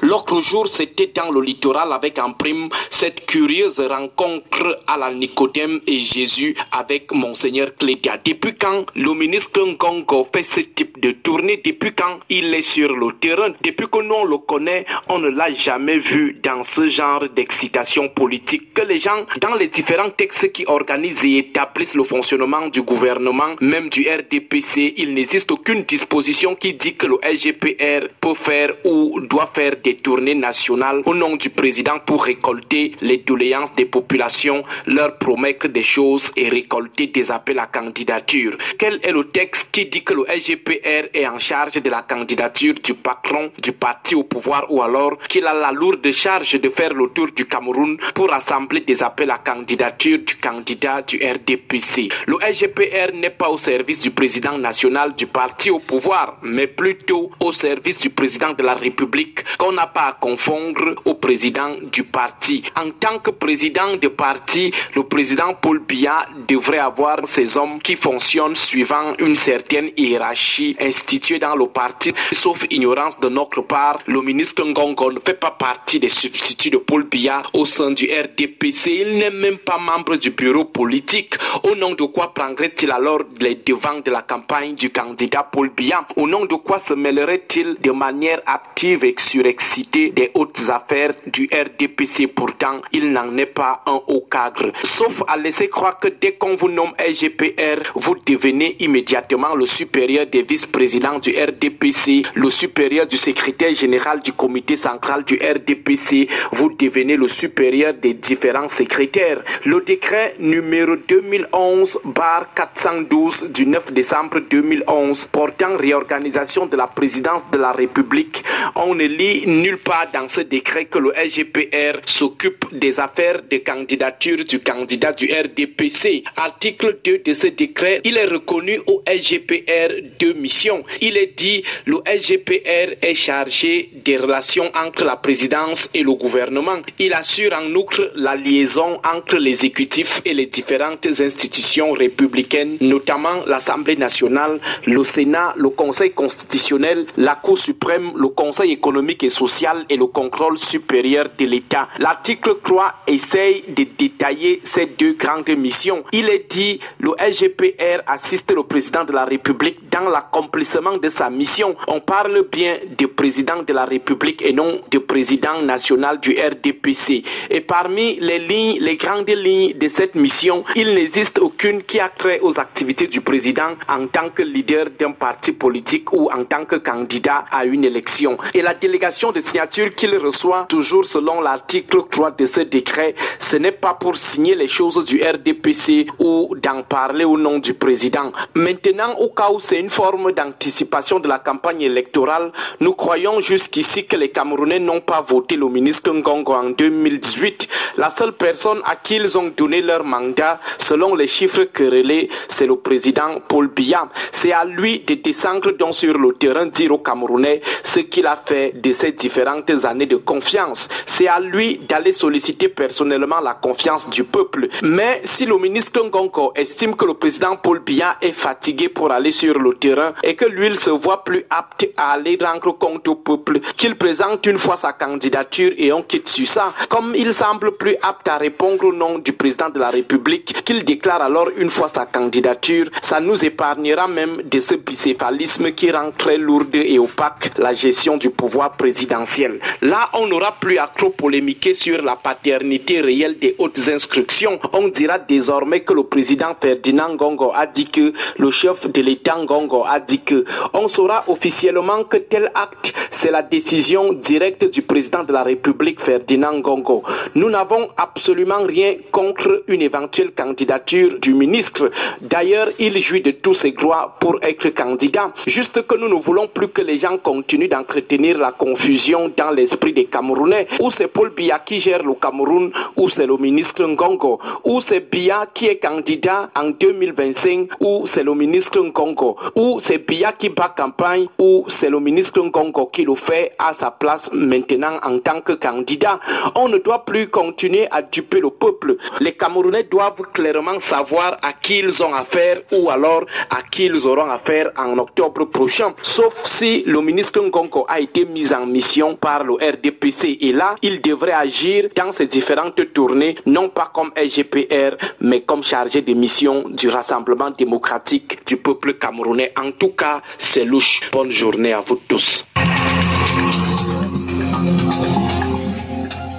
L'autre jour, c'était dans le littoral avec en prime cette curieuse rencontre à la Nicodème et Jésus avec Monseigneur Clédia. Depuis quand le ministre Ngongo fait ce type de tournée? Depuis quand il est sur le terrain? Depuis que nous on le connaît, on ne l'a jamais vu dans ce genre d'excitation politique. Que les gens, dans les différents textes qui organisent et établissent le fonctionnement du gouvernement, même du RDPC, il n'existe aucune disposition qui dit que le SGPR peut faire ou doit faire des tournées nationales au nom du président pour récolter les doléances des populations, leur promettre des choses et récolter des appels à candidature. Quel est le texte qui dit que le SGPR est en charge de la candidature du patron du parti au pouvoir, ou alors qu'il a la lourde charge de faire le tour du Cameroun pour rassembler des appels à candidature du candidat du RDPC? Le SGPR n'est pas au service du président national du parti au pouvoir, mais plutôt au service du président de la République, qu'on n'a pas à confondre au président du parti. En tant que président de parti, le président Paul Biya devrait avoir ses hommes qui fonctionnent suivant une certaine hiérarchie instituée dans le parti. Sauf ignorance de notre part, le ministre Ngongo ne fait pas partie des substituts de Paul Biya au sein du RDPC. Il n'est même pas membre du bureau politique. Au nom de quoi prendrait-il alors les devants de la campagne du candidat Paul Biya? Au nom de quoi se mêlerait-il de manière active et surexcité des hautes affaires du RDPC? Pourtant, il n'en est pas un haut cadre. Sauf à laisser croire que dès qu'on vous nomme SGPR, vous devenez immédiatement le supérieur des vice-présidents du RDPC, le supérieur du secrétaire général du comité central du RDPC, vous devenez le supérieur des différents secrétaires. Le décret numéro 2011/412 du 9 décembre 2011 portant réorganisation de la présidence de la République, on ne lit nulle part dans ce décret que le SGPR s'occupe des affaires de candidature du candidat du RDPC. Article 2 de ce décret, il est reconnu au SGPR deux missions. Il est dit le SGPR est chargé des relations entre la présidence et le gouvernement. Il assure en outre la liaison entre l'exécutif et les différentes institutions républicaines, notamment l'Assemblée nationale, le Sénat, le Conseil constitutionnel, la Cour suprême, le Conseil économique et social et le contrôle supérieur de l'État. L'article 3 essaye de détailler ces deux grandes missions. Il est dit le SGPR assiste le président de la République dans l'accomplissement de sa mission. On parle bien de président de la République et non de président national du RDPC. Et parmi les grandes lignes de cette mission, il n'existe aucune qui a trait aux activités du président en tant que leader d'un parti politique ou en tant que candidat à une élection. Et la délégation de signature qu'il reçoit, toujours selon l'article 3 de ce décret, ce n'est pas pour signer les choses du RDPC ou d'en parler au nom du président. Maintenant, au cas où c'est une forme d'anticipation de la campagne électorale, nous croyons jusqu'ici que les Camerounais n'ont pas voté le ministre Ngongo en 2018. La seule personne à qui ils ont donné leur mandat, selon les chiffres querellés, c'est le président Paul Biya. C'est à lui de descendre donc sur le terrain, dire aux Camerounais ce qu'il a fait de ces différentes années de confiance. C'est à lui d'aller solliciter personnellement la confiance du peuple. Mais si le ministre Ngongo estime que le président Paul Biya est fatigué pour aller sur le terrain et que lui il se voit plus apte à aller rendre compte au peuple, qu'il présente une fois sa candidature et on quitte sur ça. Comme il semble plus apte à répondre au nom du président de la République, qu'il déclare alors une fois sa candidature, ça nous épargnera même de ce bicéphalisme qui rend très lourde et opaque la gestion du pouvoir présidentiel. Là, on n'aura plus à trop polémiquer sur la paternité réelle des hautes instructions. On dira désormais que le président Ferdinand Ngongo a dit que, le chef de l'État Ngongo a dit que. On saura officiellement que tel acte, c'est la décision directe du président de la République Ferdinand Ngongo. Nous n'avons absolument rien contre une éventuelle candidature du ministre. D'ailleurs, il jouit de tous ses droits pour être candidat. Juste que nous ne voulons plus que les gens continuent d'entretenir la confusion dans l'esprit des Camerounais. Ou c'est Paul Biya qui gère le Cameroun, ou c'est le ministre Ngongo. Ou c'est Biya qui est candidat en 2025, ou c'est le ministre Ngongo. Ou c'est Biya qui bat campagne, ou c'est le ministre Ngongo qui le fait à sa place maintenant en tant que candidat. On ne doit plus continuer à duper le peuple. Les Camerounais doivent clairement savoir à qui ils ont affaire ou alors à qui ils auront affaire en octobre prochain. Sauf si le ministre Ngongo a été mis mis en mission par le RDPC. Et là, il devrait agir dans ses différentes tournées, non pas comme SGPR, mais comme chargé de mission du Rassemblement démocratique du peuple camerounais. En tout cas, c'est louche. Bonne journée à vous tous.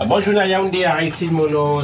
Bonne journée à Yaoundé, à Aristide Mono.